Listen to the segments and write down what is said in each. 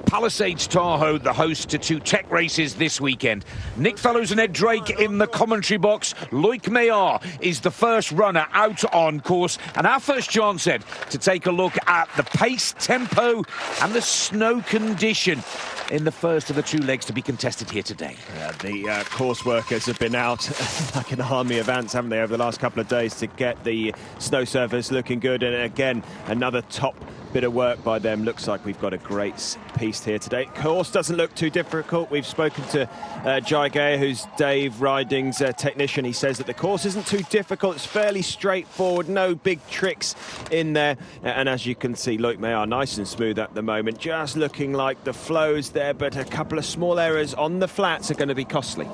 Palisades Tahoe, the host to two tech races this weekend. Nick Fellows and Ed Drake in the commentary box. Loic Meillard is the first runner out on course. And our first chance, Ed, to take a look at the pace, tempo and the snow condition in the first of the two legs to be contested here today. Yeah, the course workers have been out like an army of ants, haven't they, over the last couple of days to get the snow surface looking good. And again, another top bit of work by them. Looks like we've got a great piece here today. Course doesn't look too difficult. We've spoken to Jai Geyer, who's Dave Riding's technician. He says that the course isn't too difficult. It's fairly straightforward, no big tricks in there. And as you can see, Loic Meillard nice and smooth at the moment, just looking like the flow's there, but a couple of small errors on the flats are going to be costly.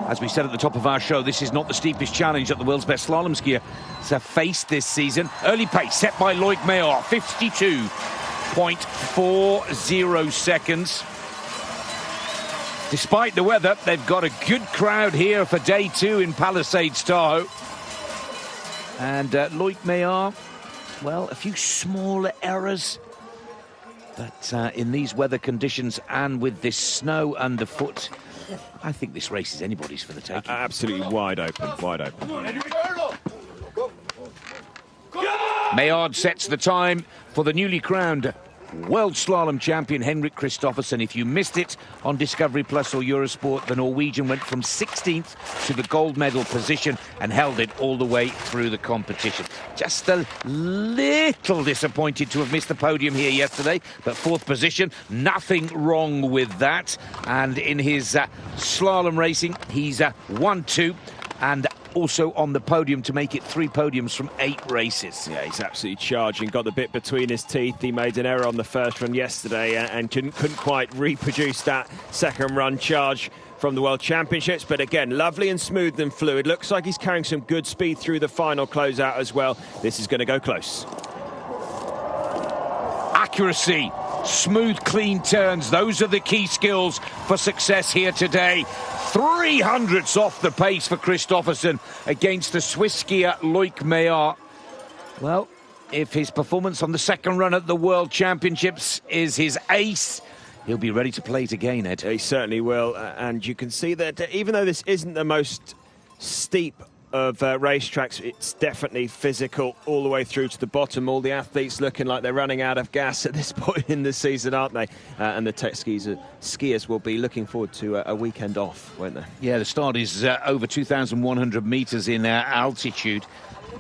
As we said at the top of our show, this is not the steepest challenge that the world's best slalom skier has faced this season. Early pace set by Loic Meillard, 52.40 seconds. Despite the weather, they've got a good crowd here for day two in Palisades Tahoe. And Loic Meillard, well, a few smaller errors. But in these weather conditions and with this snow underfoot, I think this race is anybody's for the taking. Absolutely wide open, wide open. Meillard sets the time for the newly crowned World Slalom Champion Henrik Kristoffersen. If you missed it on Discovery Plus or Eurosport, the Norwegian went from 16th to the gold medal position and held it all the way through the competition. Just a little disappointed to have missed the podium here yesterday, but fourth position, nothing wrong with that. And in his slalom racing, he's 1-2 and also on the podium to make it 3 podiums from 8 races. Yeah, he's absolutely charging, got the bit between his teeth. He made an error on the first run yesterday and couldn't quite reproduce that second run charge from the World Championships. But again, lovely and smooth and fluid. Looks like he's carrying some good speed through the final closeout as well. This is going to go close. Accuracy, smooth, clean turns. Those are the key skills for success here today. 300ths off the pace for Kristoffersen against the Swiss skier Loic Meillard. Well, if his performance on the second run at the World Championships is his ace, he'll be ready to play it again, Ed. He certainly will. And you can see that even though this isn't the most steep of racetracks, it's definitely physical all the way through to the bottom. All the athletes looking like they're running out of gas at this point in the season, aren't they? And the tech skiers will be looking forward to a weekend off, won't they? Yeah, the start is over 2,100 meters in altitude,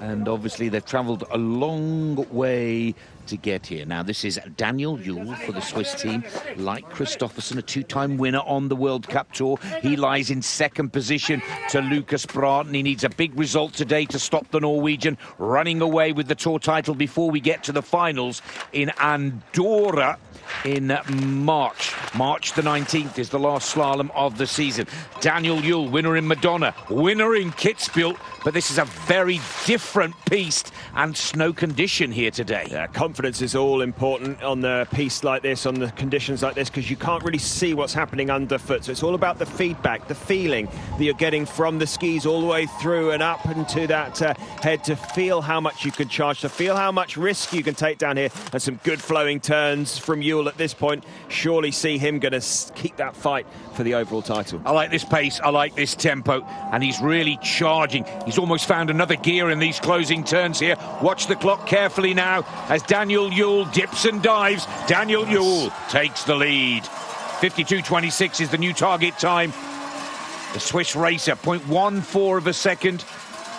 and obviously they've traveled a long way to get here. Now, this is Daniel YULE for the Swiss team. Like Kristoffersen, a 2-time winner on the World Cup Tour. He lies in second position to Lucas Braathen. He needs a big result today to stop the Norwegian running away with the Tour title before we get to the finals in Andorra in March. March the 19th is the last slalom of the season. Daniel YULE, winner in Madonna, winner in Kitzbühel, but this is a very different piste and snow condition here today. Yeah, confidence is all important on the piste like this, on the conditions like this, because you can't really see what's happening underfoot. So it's all about the feedback, the feeling that you're getting from the skis all the way through and up into that head, to feel how much you can charge, to feel how much risk you can take down here, and some good flowing turns from YULE at this point. Surely see him going to keep that fight for the overall title. I like this pace, I like this tempo, and he's really charging. He's almost found another gear in these closing turns here. Watch the clock carefully now as Daniel YULE dips and dives. Daniel YULE takes the lead. 52.26 is the new target time. The Swiss racer, 0.14 of a second,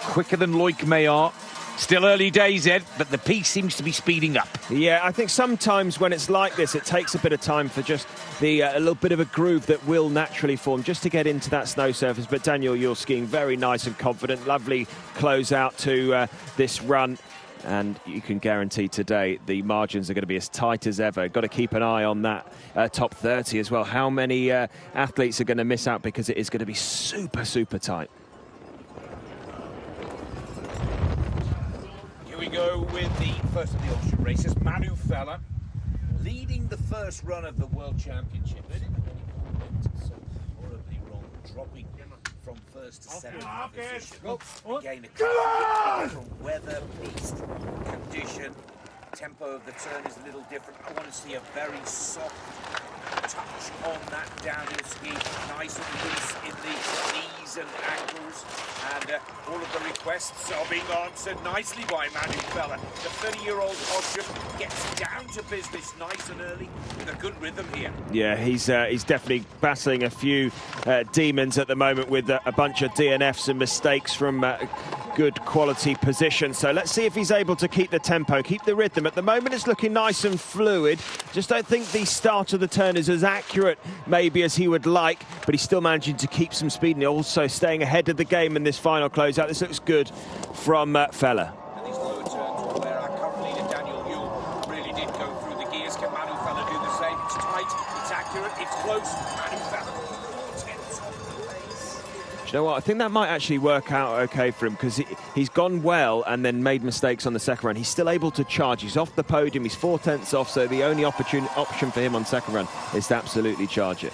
quicker than Loic Meillard. Still early days, Ed, but the pace seems to be speeding up. Yeah, I think sometimes when it's like this, it takes a bit of time for just the a little bit of a groove that will naturally form just to get into that snow surface. But Daniel YULE skiing very nice and confident. Lovely close out to this run. And you can guarantee today the margins are going to be as tight as ever. Got to keep an eye on that top 30 as well. How many athletes are going to miss out, because it is going to be super, super tight. We go with the first of the Austrian races, Manu Feller, leading the first run of the World Championships. So horribly wrong, dropping from first to seventh position. Again, a different weather, piste, condition, tempo of the turn is a little different. I want to see a very soft touch on that downhill ski, nice and loose in the knees and ankles, and all of the requests are being answered nicely by Manu Feller. The 30-year-old Austrian gets down to business nice and early with a good rhythm here. Yeah, he's definitely battling a few demons at the moment with a bunch of DNFs and mistakes from good quality position. So let's see if he's able to keep the tempo, keep the rhythm. At the moment it's looking nice and fluid. Just don't think the start of the turn is as accurate maybe as he would like, but he's still managing to keep some speed and also staying ahead of the game in this final closeout. This looks good from Feller. And these lower turns where our current leader Daniel YULE really did go through the gears. Can Manu Feller do the same? It's tight, it's accurate, it's close. Manu Feller, 4/10 off the pace. Do you know what? I think that might actually work out okay for him, because he's gone well and then made mistakes on the second run. He's still able to charge. He's off the podium. He's 4/10 off, so the only option for him on second run is to absolutely charge it.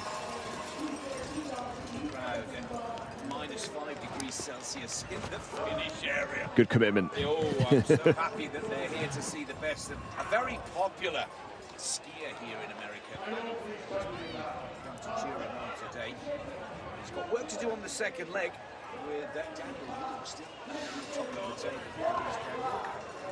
-5 degrees Celsius in the finish area. Good commitment. Oh, I'm so happy that they're here to see the best. And a very popular skier here in America. Come to cheer him on today. He's got work to do on the second leg with Daniel YULE still at the top of the table.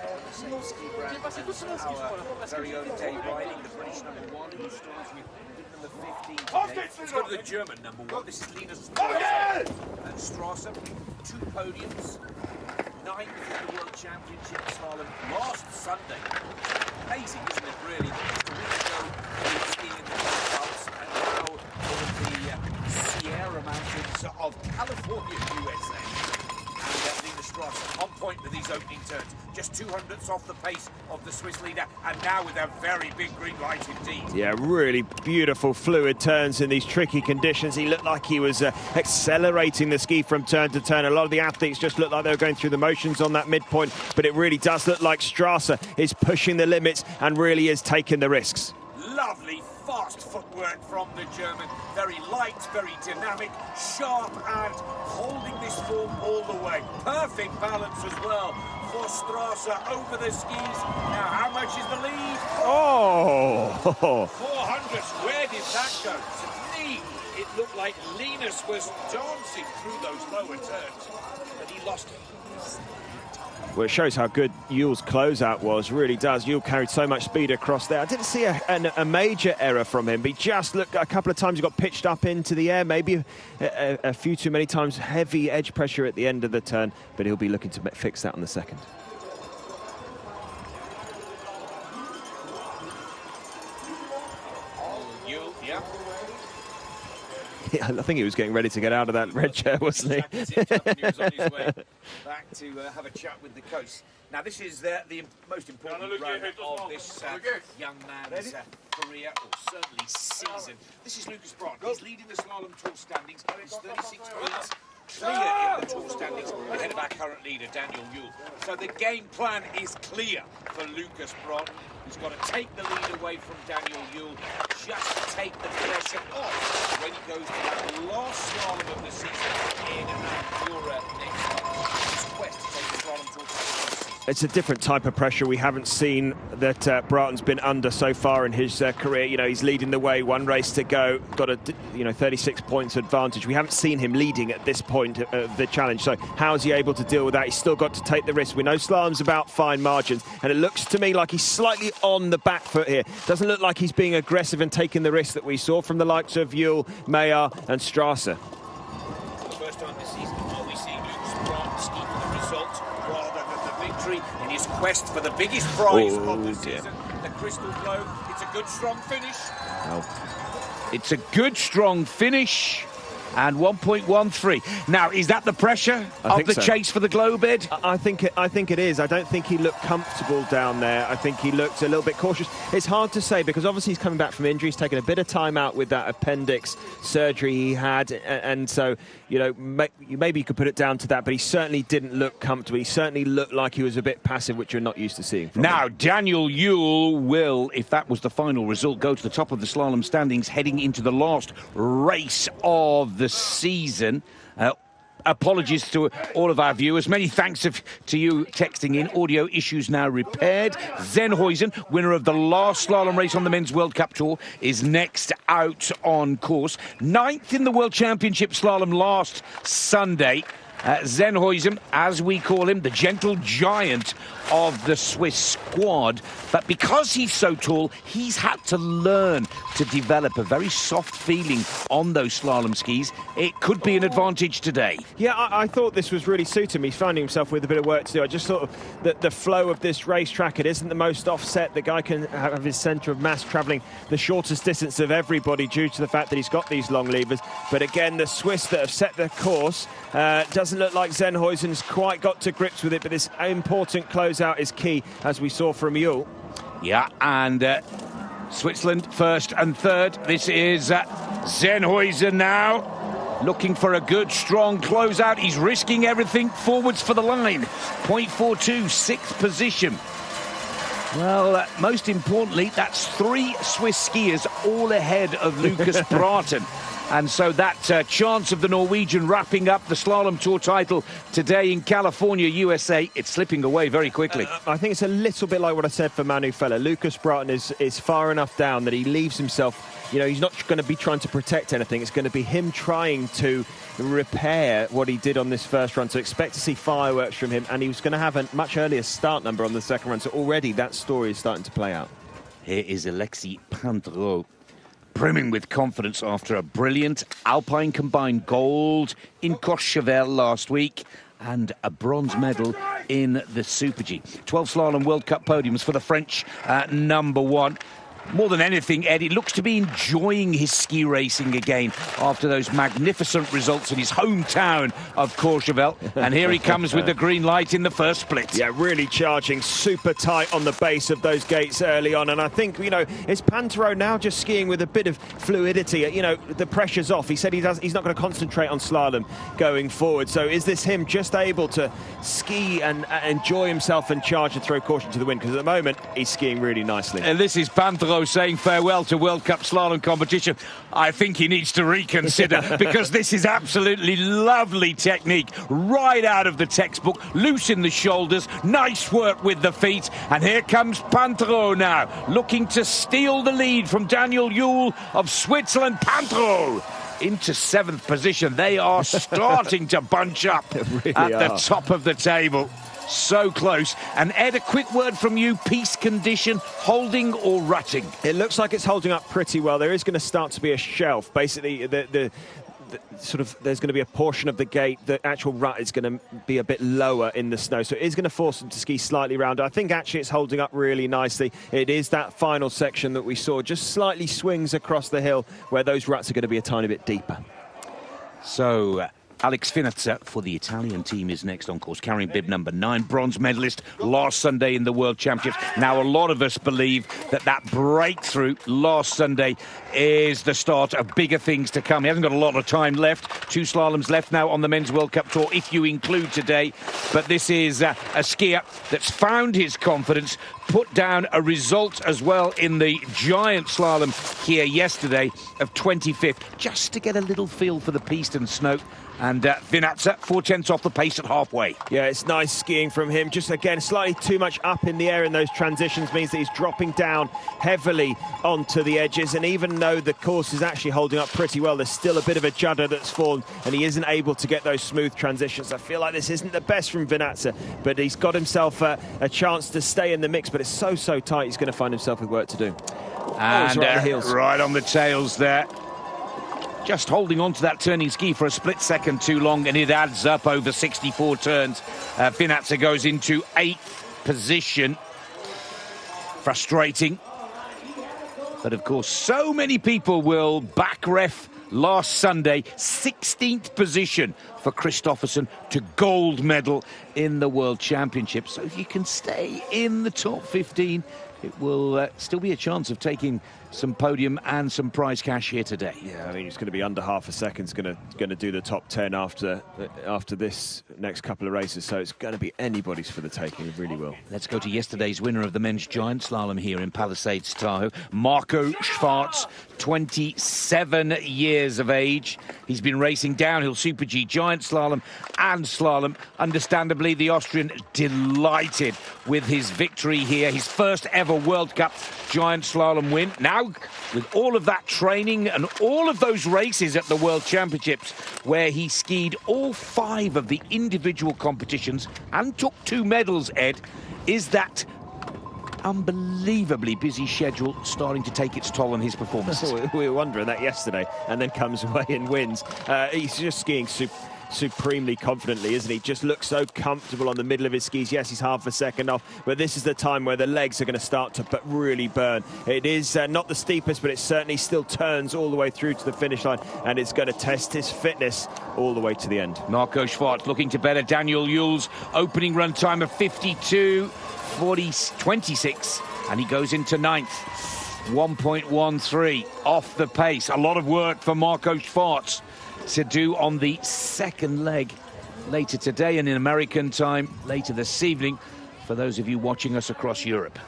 The same ski brand as our very own Dave Riding, the British #1, who starts with number 15 today. Let's go to the German #1. This is Linus and STRASSER. 2 podiums, 9th in the World Championship Slalom last Sunday. Amazing, isn't it, really? Just a week ago, he was skiing in the Alps, and now one of the Sierra Mountains of California, USA. And Linus STRASSER on point with these opening turns. Just 200ths off the pace of the Swiss leader, and now with a very big green light indeed. Yeah, really beautiful fluid turns in these tricky conditions. He looked like he was accelerating the ski from turn to turn. A lot of the athletes just looked like they were going through the motions on that midpoint, but it really does look like STRASSER is pushing the limits and really is taking the risks. Lovely fast footwork from the German. Very light, very dynamic, sharp, and holding this form all the way. Perfect balance as well for STRASSER over the skis. Now, how much is the lead? Oh! 400. Where did that go? To me, it looked like Linus was dancing through those lower turns, but he lost it. Well, it shows how good YULE's closeout was, really does. YULE carried so much speed across there. I didn't see a major error from him, but he just looked a couple of times he got pitched up into the air, maybe a few too many times, heavy edge pressure at the end of the turn, but he'll be looking to fix that on the second. YULE, yeah. I think he was getting ready to get out of that red chair, wasn't he? He was on his way back to have a chat with the coach. Now, this is the most important run of this young man's career, or certainly season. This is Lucas Brandt. He's leading the slalom tour standings. He's 36 points clear in the tour standings ahead of our current leader, Daniel YULE. So the game plan is clear for Lucas Brandt. He's got to take the lead away from Daniel YULE, just take the pressure off when he goes to that last slalom of the season in Europe next month. His quest to take the slalom tour standings. It's a different type of pressure we haven't seen that Broughton's been under so far in his career. You know, he's leading the way, 1 race to go, got a 36 points advantage. We haven't seen him leading at this point of the challenge. So how is he able to deal with that? He's still got to take the risk. We know slalom's about fine margins, and it looks to me like he's slightly on the back foot here. Doesn't look like he's being aggressive and taking the risk that we saw from the likes of YULE, Mayer and STRASSER. For the first time this season, are we seeing Lucas Brandt ski for the result rather than the victory in his quest for the biggest prize of the season, the Crystal Globe? It's a good, strong finish. It's a good, strong finish. And 1.13. Now, is that the pressure of the chase for the globe, Ed? I think it is. I don't think he looked comfortable down there. I think he looked a little bit cautious. It's hard to say because obviously he's coming back from injury. He's taken a bit of time out with that appendix surgery he had, and so maybe you could put it down to that. But he certainly didn't look comfortable. He certainly looked like he was a bit passive, which you're not used to seeing from now, him. Daniel YULE will, if that was the final result, go to the top of the slalom standings, heading into the last race of the season. apologies to all of our viewers. Many thanks to you texting in. Audio issues now repaired. Zenhuisen, winner of the last slalom race on the Men's World Cup Tour, is next out on course. 9th in the World Championship slalom last Sunday. Zenhuisen, as we call him, the gentle giant of the Swiss squad. But because he's so tall, he's had to learn to develop a very soft feeling on those slalom skis. It could be an advantage today. Yeah, I thought this was really suiting him. He's finding himself with a bit of work to do. I just thought that the flow of this racetrack, it isn't the most offset. The guy can have his centre of mass travelling the shortest distance of everybody due to the fact that he's got these long levers. But again, the Swiss that have set the course doesn't look like Zenhuisen's quite got to grips with it, but this important closeout is key, as we saw from YULE. Yeah, and Switzerland first and third. This is Zenhuisen now, looking for a good, strong closeout. He's risking everything, forwards for the line. 0.42, sixth position. Well, most importantly, that's 3 Swiss skiers all ahead of Lucas Brathen. And so that chance of the Norwegian wrapping up the Slalom Tour title today in California, USA, it's slipping away very quickly. I think it's a little bit like what I said for Manu Feller. Lucas Brathen is far enough down that he leaves himself, you know, he's not going to be trying to protect anything. It's going to be him trying to repair what he did on this first run. So expect to see fireworks from him. And he was going to have a much earlier start number on the second run. So already that story is starting to play out. Here is Alexis Pinturault, brimming with confidence after a brilliant Alpine combined gold in Courchevel last week and a bronze medal in the Super G. 12 slalom World Cup podiums for the French #1. More than anything, Eddie looks to be enjoying his ski racing again after those magnificent results in his hometown of Courchevel. And here he comes with the green light in the first split. Yeah, really charging, super tight on the base of those gates early on. And I think, you know, is Pinturault now just skiing with a bit of fluidity? You know, the pressure's off. He said he's not going to concentrate on slalom going forward. So is this him just able to ski and enjoy himself and charge and throw caution to the wind? Because at the moment, he's skiing really nicely. And this is Pinturault saying farewell to World Cup slalom competition. I think he needs to reconsider because this is absolutely lovely technique right out of the textbook. Loose in the shoulders, nice work with the feet, and here comes Pinturault now, looking to steal the lead from Daniel YULE of Switzerland. Pinturault into 7th position. They are starting to bunch up really at the top of the table. So close. And Ed, a quick word from you. Piste condition, holding or rutting? It looks like it's holding up pretty well. There is going to start to be a shelf. Basically, the sort of there's going to be a portion of the gate. The actual rut is going to be a bit lower in the snow, so it is going to force them to ski slightly round. I think actually it's holding up really nicely. It is that final section that we saw just slightly swings across the hill where those ruts are going to be a tiny bit deeper. So Alex Finazza for the Italian team is next on course, carrying bib number 9, bronze medalist last Sunday in the World Championships. Now, a lot of us believe that breakthrough last Sunday is the start of bigger things to come. He hasn't got a lot of time left. 2 slaloms left now on the Men's World Cup Tour, if you include today. But this is a skier that's found his confidence, put down a result as well in the giant slalom here yesterday of 25th, just to get a little feel for the piste and snow. And Finazza, 4/10 off the pace at halfway. Yeah, it's nice skiing from him. Just, again, slightly too much up in the air in those transitions means that he's dropping down heavily onto the edges. And even though the course is actually holding up pretty well, there's still a bit of a judder that's formed, and he isn't able to get those smooth transitions. I feel like this isn't the best from Finazza, but he's got himself a chance to stay in the mix. But it's so tight, he's going to find himself with work to do. And right on the heels. Right on the tails there. Just holding on to that turning ski for a split second too long, and it adds up over 64 turns. Finazza goes into 8th position. Frustrating. But of course, so many people will back ref last Sunday. 16th position for Kristoffersen to gold medal in the World Championships. So if you can stay in the top 15, it will still be a chance of taking some podium and some prize cash here today. Yeah, I mean, it's going to be under half a second. It's going to do the top 10 after this next couple of races. So it's going to be anybody's for the taking. It really will. Let's go to yesterday's winner of the men's giant slalom here in Palisades, Tahoe, Marco Schwarz, 27 years of age. He's been racing downhill Super G, giant slalom and slalom. Understandably, the Austrian delighted with his victory here, his first ever World Cup giant slalom win. Now, with all of that training and all of those races at the World Championships, where he skied all 5 of the individual competitions and took 2 medals, Ed, is that unbelievably busy schedule starting to take its toll on his performance? We were wondering that yesterday, and then comes away and wins. He's just skiing supremely confidently, isn't he? Just looks so comfortable on the middle of his skis. Yes, he's half a second off, but this is the time where the legs are going to start to really burn. It is not the steepest, but it certainly still turns all the way through to the finish line, and it's going to test his fitness all the way to the end. Marco Schwarz looking to better Daniel Yule's opening run time of 52:26, and he goes into 9th. 1.13 off the pace. A lot of work for Marco Schwarz to do on the second leg later today, and in American time later this evening for those of you watching us across Europe.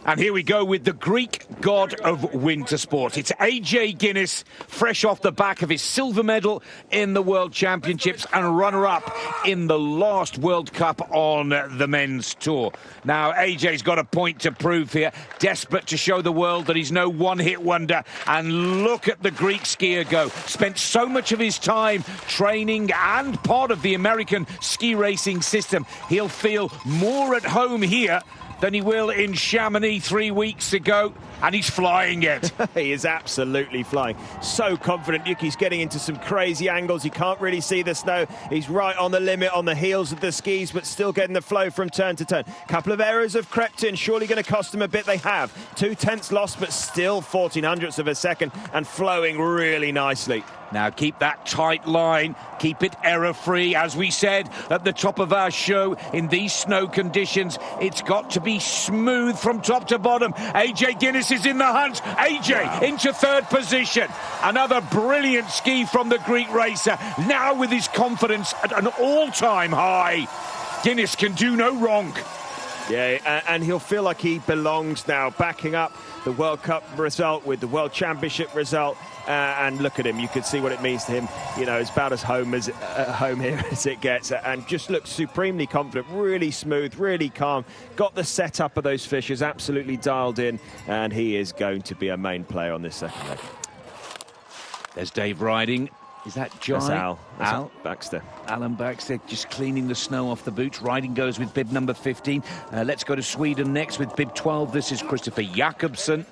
And here we go with the Greek god of winter sport. It's AJ Guinness, fresh off the back of his silver medal in the World Championships and runner-up in the last World Cup on the men's tour. Now, AJ's got a point to prove here, desperate to show the world that he's no one-hit wonder. And look at the Greek skier go. Spent so much of his time training and part of the American ski racing system. He'll feel more at home here than he will in Chamonix 3 weeks ago, and he's flying it. He is absolutely flying. So confident. Yuki's getting into some crazy angles. He can't really see the snow. He's right on the limit on the heels of the skis, but still getting the flow from turn to turn. Couple of errors have crept in. Surely going to cost him a bit. They have. 2/10 lost, but still 1400ths of a second and flowing really nicely. Now keep that tight line, keep it error-free. As we said at the top of our show, in these snow conditions, it's got to be smooth from top to bottom. AJ Guinness is in the hunt. AJ into 3rd position. Another brilliant ski from the Greek racer. Now with his confidence at an all-time high, Guinness can do no wrong. Yeah, and he'll feel like he belongs now, backing up the World Cup result with the World Championship result. And look at him, you could see what it means to him. You know, it's about as home here as it gets, and just looks supremely confident, really smooth, really calm. Got the setup of those fishers absolutely dialed in, and he is going to be a main player on this second leg. There's Dave riding. Is that Jai? That's Al. Al Baxter. Alan Baxter just cleaning the snow off the boots. Riding goes with bib number 15. Let's go to Sweden next with bib 12. This is Christopher Jakobsen.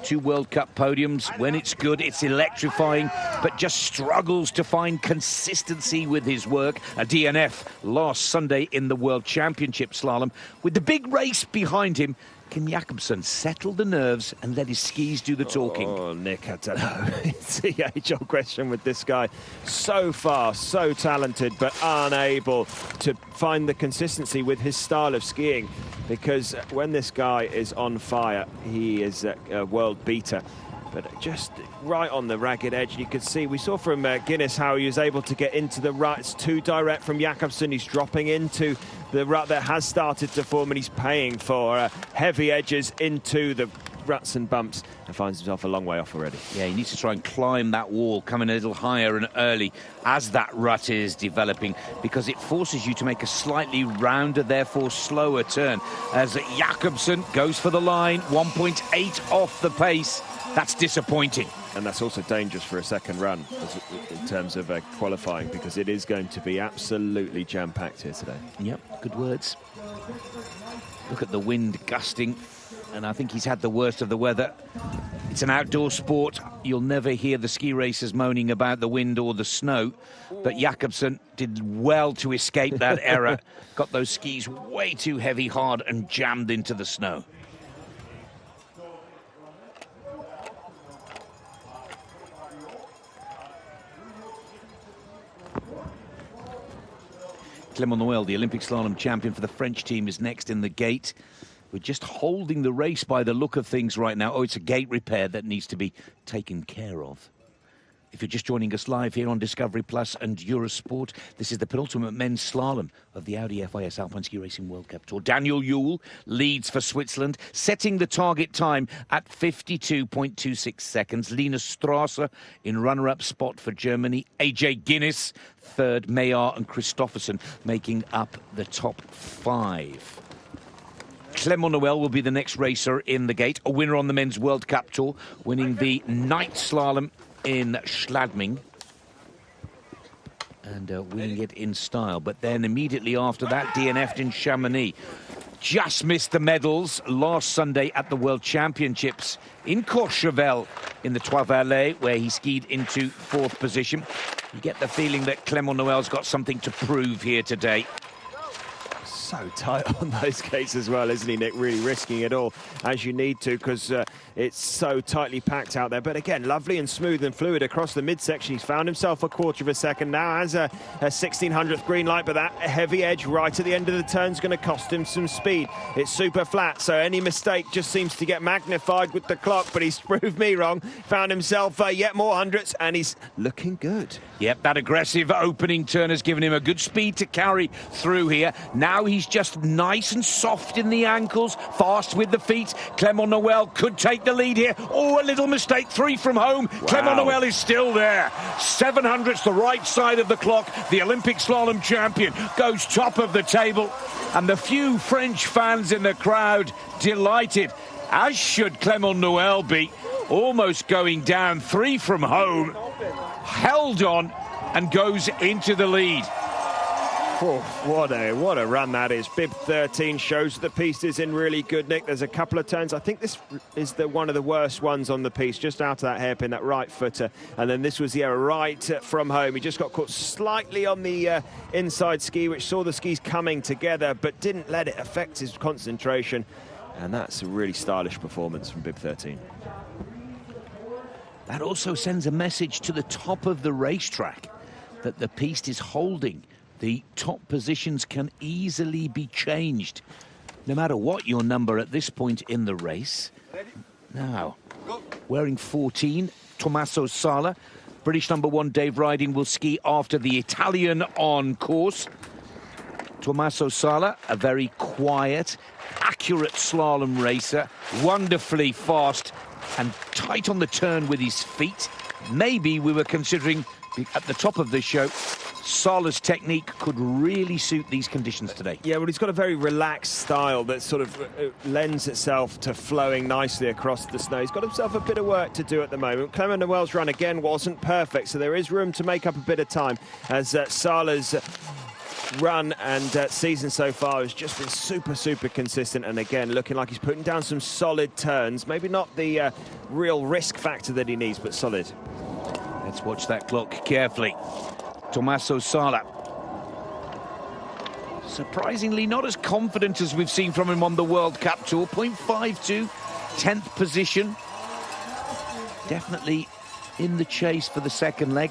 2 World Cup podiums. When it's good, it's electrifying, but just struggles to find consistency with his work. A DNF last Sunday in the World Championship slalom. With the big race behind him, can Jakobsen settle the nerves and let his skis do the talking? Oh, Nick, I don't know. It's the age-old question with this guy. So fast, so talented, but unable to find the consistency with his style of skiing. Because when this guy is on fire, he is a world beater. But just right on the ragged edge, you could see, we saw from Guinness how he was able to get into the rut. It's too direct from Jakobsen. He's dropping into the rut that has started to form, and he's paying for heavy edges into the ruts and bumps, and finds himself a long way off already. Yeah, he needs to try and climb that wall, coming a little higher and early as that rut is developing, because it forces you to make a slightly rounder, therefore slower turn. As Jakobsen goes for the line, 1.8 off the pace. That's disappointing. And that's also dangerous for a second run in terms of qualifying, because it is going to be absolutely jam-packed here today. Yep, good words. Look at the wind gusting, and I think he's had the worst of the weather. It's an outdoor sport. You'll never hear the ski racers moaning about the wind or the snow, but Jakobsen did well to escape that error. Got those skis way too heavy, hard, and jammed into the snow. Clement Noël, the Olympic slalom champion for the French team, is next in the gate. We're just holding the race by the look of things right now. Oh, it's a gate repair that needs to be taken care of. If you're just joining us live here on Discovery Plus and Eurosport, this is the penultimate men's slalom of the Audi FIS Alpine Ski Racing World Cup Tour. Daniel YULE leads for Switzerland, setting the target time at 52.26 seconds. Linus STRASSER in runner-up spot for Germany. AJ Guinness, third. Mayer and Christopherson making up the top 5. Clement Noël will be the next racer in the gate, a winner on the Men's World Cup Tour, winning the night slalom in Schladming and winning it in style. But then immediately after that, DNF'd in Chamonix. Just missed the medals last Sunday at the World Championships in Courchevel in the Trois Vallées, where he skied into 4th position. You get the feeling that Clement Noël's got something to prove here today. So tight on those gates as well, isn't he, Nick? Really risking it all as you need to, because it's so tightly packed out there. But again, lovely and smooth and fluid across the midsection. He's found himself a quarter of a second now, has a 1600th green light, but that heavy edge right at the end of the turn is going to cost him some speed. It's super flat, so any mistake just seems to get magnified with the clock, but he's proved me wrong. Found himself yet more hundreds, and he's looking good. Yep, that aggressive opening turn has given him a good speed to carry through here. Now he's just nice and soft in the ankles, fast with the feet. Clement Noël could take the lead here. Oh, a little mistake, 3 from home. Wow. Clement Noël is still there. 700's the right side of the clock. The Olympic slalom champion goes top of the table. And the few French fans in the crowd delighted, as should Clement Noël be. Almost going down, 3 from home. Held on and goes into the lead. Oh, what a run that is. Bib 13 shows the piste is in really good nick. There's a couple of turns. I think this is one of the worst ones on the piste, just out of that hairpin, that right footer. And then this was the error right from home. He just got caught slightly on the inside ski, which saw the skis coming together, but didn't let it affect his concentration. And that's a really stylish performance from Bib 13. That also sends a message to the top of the racetrack that the piste is holding. The top positions can easily be changed, no matter what your number at this point in the race. Now, wearing 14, Tommaso Sala. British #1 Dave Riding will ski after the Italian on course. Tommaso Sala, a very quiet, accurate slalom racer, wonderfully fast and tight on the turn with his feet. Maybe we were considering at the top of the show, Sala's technique could really suit these conditions today. Yeah, well, he's got a very relaxed style that sort of lends itself to flowing nicely across the snow. He's got himself a bit of work to do at the moment. Clement Noël's run again wasn't perfect, so there is room to make up a bit of time, as Sala's run and season so far has just been super consistent, and again looking like he's putting down some solid turns. Maybe not the real risk factor that he needs, but solid. Let's watch that clock carefully. Tommaso Sala, surprisingly not as confident as we've seen from him on the World Cup Tour. 0.52, 10th position. Definitely in the chase for the second leg.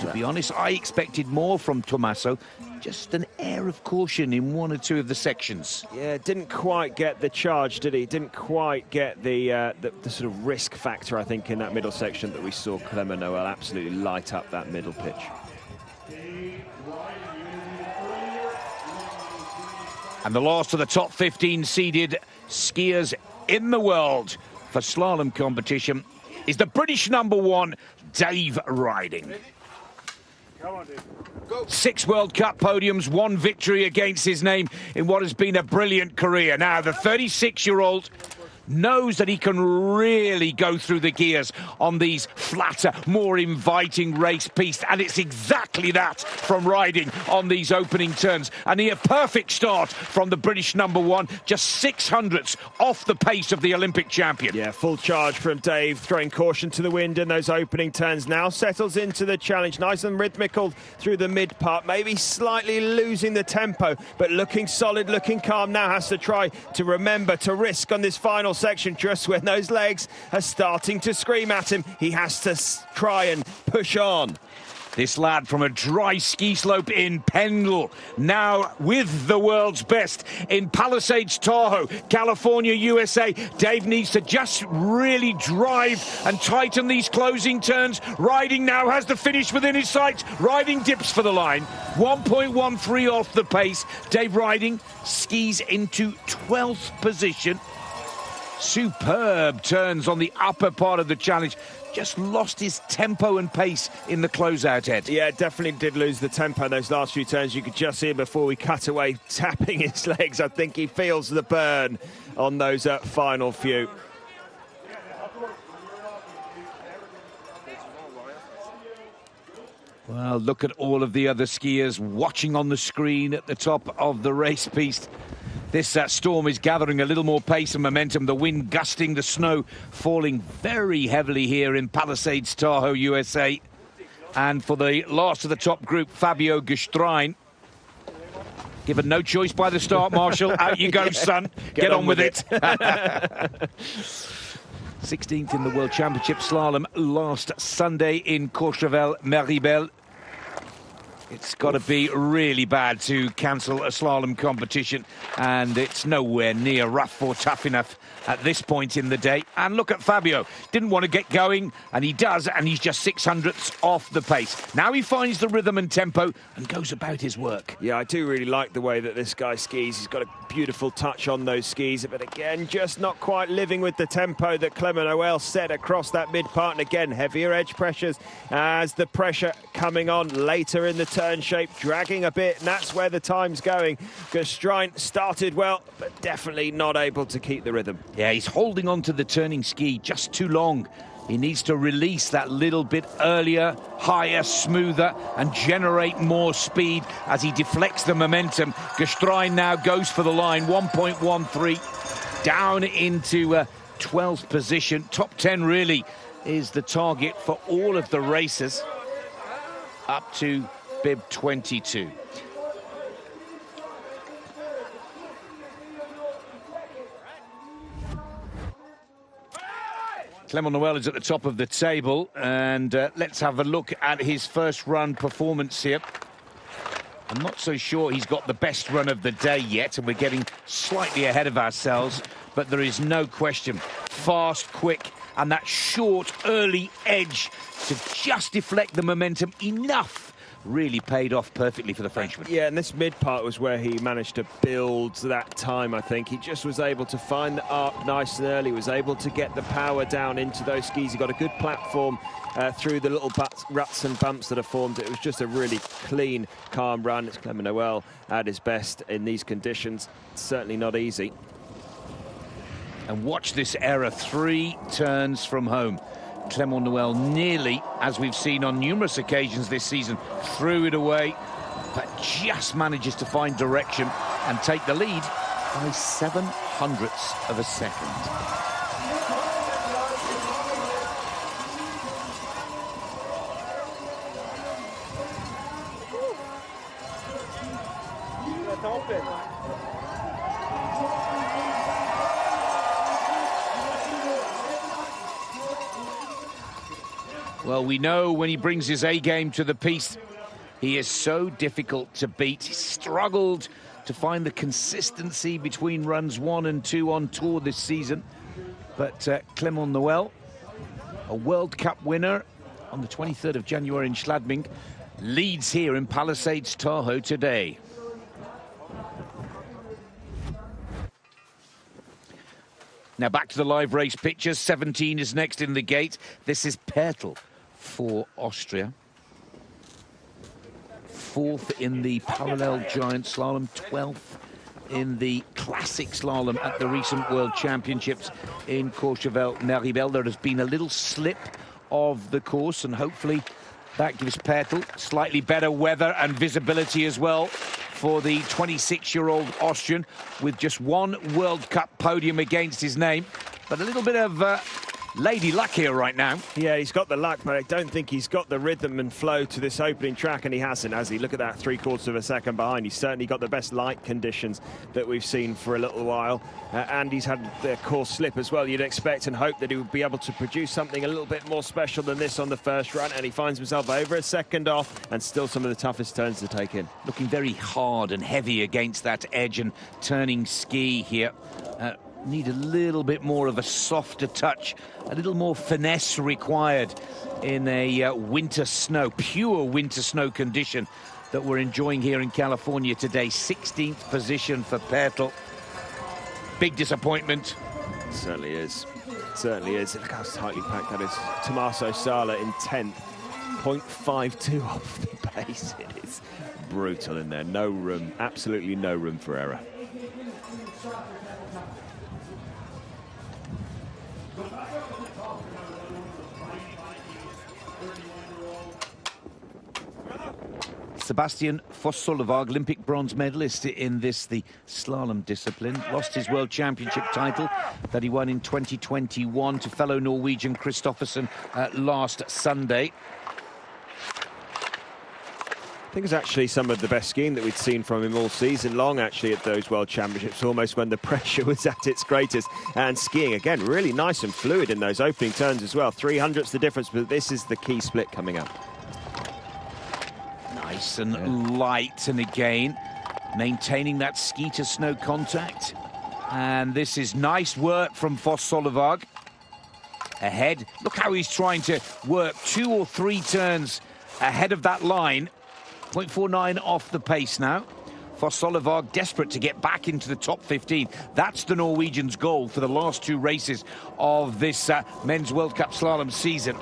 To be honest, I expected more from Tommaso. Just an air of caution in 1 or 2 of the sections. Yeah, didn't quite get the charge, did he? Didn't quite get the sort of risk factor, I think, in that middle section that we saw Clement Noël absolutely light up that middle pitch. And the last of the top 15 seeded skiers in the world for slalom competition is the British #1, Dave Riding. 6 World Cup podiums, 1 victory against his name in what has been a brilliant career. Now, the 36-year-old knows that he can really go through the gears on these flatter, more inviting race pistes, and it's exactly that from Riding on these opening turns. And a perfect start from the British #1, just 600ths off the pace of the Olympic champion. Yeah, full charge from Dave, throwing caution to the wind in those opening turns. Now settles into the challenge, nice and rhythmical through the mid part, maybe slightly losing the tempo, but looking solid, looking calm. Now has to try to remember to risk on this final section, just when those legs are starting to scream at him. He has to try and push on. This lad from a dry ski slope in Pendle, now with the world's best in Palisades, Tahoe, California, USA. Dave needs to just really drive and tighten these closing turns. Riding now has the finish within his sights. Riding dips for the line, 1.13 off the pace. Dave Riding skis into 12th position. Superb turns on the upper part of the challenge. Just lost his tempo and pace in the closeout, Ed. Yeah, definitely did lose the tempo in those last few turns. You could just see him before we cut away, tapping his legs. I think he feels the burn on those final few. Well, look at all of the other skiers watching on the screen at the top of the race piste. This storm is gathering a little more pace and momentum. The wind gusting, the snow falling very heavily here in Palisades, Tahoe, USA. And for the last of the top group, Fabio Gestrein. Given no choice by the start, Marshall. Out you go, son. Get on with it. 16th in the World Championship Slalom last Sunday in Courchevel-Méribel. It's got to be really bad to cancel a slalom competition, and it's nowhere near rough or tough enough at this point in the day. And look at Fabio. Didn't want to get going, and he does, and he's just 600ths off the pace. Now he finds the rhythm and tempo and goes about his work. Yeah, I do really like the way that this guy skis. He's got a beautiful touch on those skis, but again, just not quite living with the tempo that Clement NOEL set across that mid-part. And again, heavier edge pressures as the pressure coming on later in the turn shape, dragging a bit, and that's where the time's going. Gestrein started well, but definitely not able to keep the rhythm. Yeah, he's holding on to the turning ski just too long. He needs to release that little bit earlier, higher, smoother, and generate more speed as he deflects the momentum. Gestrein now goes for the line, 1.13, down into 12th position. Top 10 really is the target for all of the racers up to bib 22. Clement NOEL is at the top of the table, and let's have a look at his first run performance here. I'm not so sure he's got the best run of the day yet, and we're getting slightly ahead of ourselves, but there is no question. Fast, quick, and that short, early edge to just deflect the momentum enough really paid off perfectly for the Frenchman. Yeah, and this mid-part was where he managed to build that time, I think. He just was able to find the arc nice and early, was able to get the power down into those skis. He got a good platform through the little ruts and bumps that are formed. It was just a really clean, calm run. It's Clement NOEL at his best in these conditions. It's certainly not easy. And watch this error, 3 turns from home. Clement NOEL nearly, as we've seen on numerous occasions this season, threw it away, but just manages to find direction and take the lead by 0.07 of a second. Well, we know when he brings his A-game to the piste, he is so difficult to beat. He struggled to find the consistency between runs 1 and 2 on tour this season. But Clement NOEL, a World Cup winner on the 23rd of January in Schladming, leads here in Palisades, Tahoe today. Now back to the live race pictures. 17 is next in the gate. This is Pertl for Austria. 4th in the parallel giant slalom, 12th in the classic slalom at the recent World Championships in Courchevel-Méribel. There has been a little slip of the course, and hopefully that gives Pertl slightly better weather and visibility as well for the 26-year-old Austrian, with just 1 World Cup podium against his name. But a little bit of lady luck here right now. Yeah, he's got the luck, but I don't think he's got the rhythm and flow to this opening track, and he hasn't, has he? Look at that, 3/4 of a second behind. He's certainly got the best light conditions that we've seen for a little while, and he's had the course slip as well. You'd expect and hope that he would be able to produce something a little bit more special than this on the first run, and he finds himself over a second off, and still some of the toughest turns to take in. Looking very hard and heavy against that edge and turning ski here. Need a little bit more of a softer touch, a little more finesse required in a winter snow, pure winter snow condition that we're enjoying here in California today. 16th position for Pertl. Big disappointment. It certainly is. It certainly is. Look how tightly packed that is. Tommaso Sala in 10th, 0.52 off the pace. It is brutal in there. No room, absolutely no room for error. Sebastian Foss-Solvang, Olympic bronze medalist in this, the slalom discipline, lost his world championship title that he won in 2021 to fellow Norwegian Kristoffersen last Sunday. I think it's actually some of the best skiing that we'd seen from him all season long, actually, at those World Championships, almost when the pressure was at its greatest. And skiing, again, really nice and fluid in those opening turns as well. 300's the difference, but this is the key split coming up. Nice and light, and again, maintaining that ski to snow contact. And this is nice work from Foss-Solvang. Ahead, look how he's trying to work 2 or 3 turns ahead of that line. 0.49 off the pace now. Foss-Solvang desperate to get back into the top 15. That's the Norwegians' goal for the last 2 races of this Men's World Cup slalom season.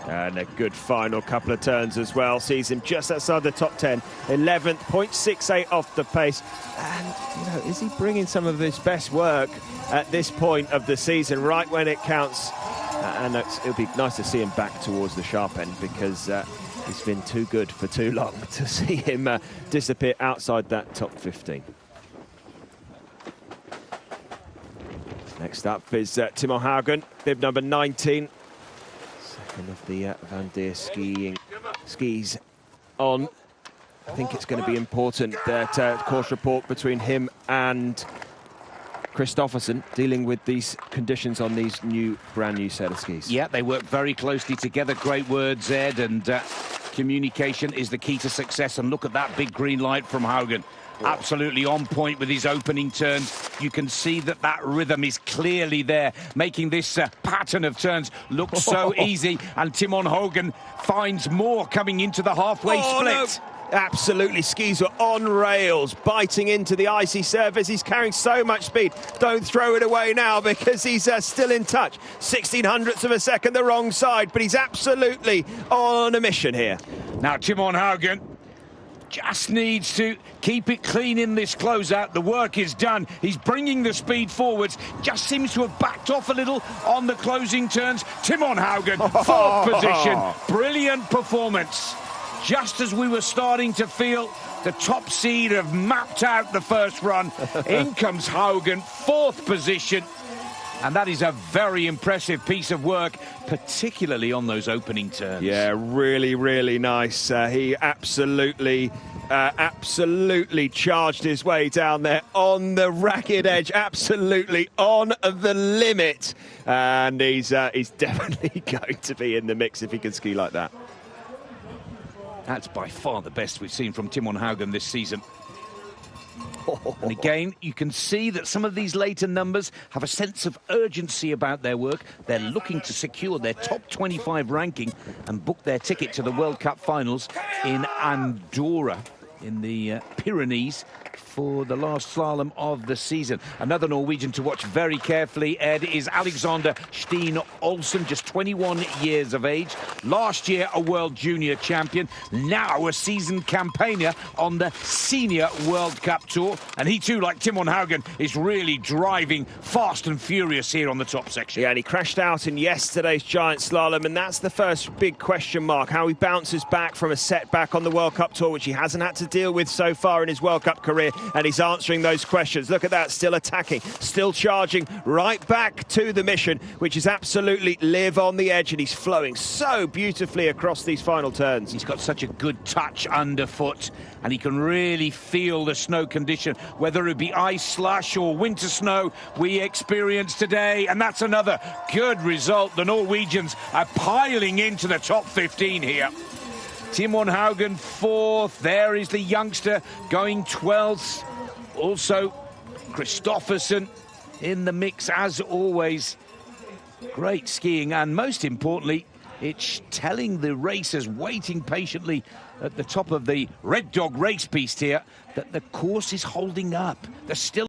And a good final couple of turns as well. Sees him just outside the top 10. 11th, 0.68 off the pace. And, you know, is he bringing some of his best work at this point of the season, right when it counts? And it'll be nice to see him back towards the sharp end, because he's been too good for too long to see him disappear outside that top 15. Next up is Timo Haugen, bib number 19. Second of the Van Der skis on. I think it's going to be important that course report between him and Kristoffersen dealing with these conditions on these brand new set of skis. Yeah, they work very closely together. Great words, Ed, and communication is the key to success. And look at that big green light from Haugen. Absolutely on point with his opening turns. You can see that that rhythm is clearly there, making this pattern of turns look so easy. And Timo Haugen finds more coming into the halfway split. No. Absolutely, skis are on rails, biting into the icy surface. He's carrying so much speed. Don't throw it away now, because he's still in touch. 1600ths of a second the wrong side, but he's absolutely on a mission here. Now Timo Haugen just needs to keep it clean in this closeout. The work is done. He's bringing the speed forwards. Just seems to have backed off a little on the closing turns. Timo Haugen, 4th position. Brilliant performance. Just as we were starting to feel the top seed have mapped out the first run, in comes Haugen, 4th position. And that is a very impressive piece of work, particularly on those opening turns. Yeah, really, really nice. He absolutely charged his way down there on the ragged edge, absolutely on the limit. And he's definitely going to be in the mix if he can ski like that. That's by far the best we've seen from Timo Haugen this season. And again, you can see that some of these later numbers have a sense of urgency about their work. They're looking to secure their top 25 ranking and book their ticket to the World Cup finals in Andorra in the Pyrenees for the last slalom of the season. Another Norwegian to watch very carefully, Ed, is Alexander Steen Olsen, just 21 years of age. Last year, a World Junior champion. Now a seasoned campaigner on the Senior World Cup Tour. And he too, like Timo Haugen, is really driving fast and furious here on the top section. Yeah, and he crashed out in yesterday's giant slalom, and that's the first big question mark, how he bounces back from a setback on the World Cup Tour, which he hasn't had to deal with so far in his World Cup career. and he's answering those questions. Look at that, still attacking, still charging right back to the mission, which is absolutely live on the edge, and he's flowing so beautifully across these final turns. He's got such a good touch underfoot, and he can really feel the snow condition, whether it be ice, slush or winter snow we experienced today. And that's another good result. The Norwegians are piling into the top 15 here. Timon Haugen 4th. There is the youngster going 12th. Also Kristoffersen in the mix as always. Great skiing, and most importantly, it's telling the racers waiting patiently at the top of the Red Dog race piste here that the course is holding up. There's still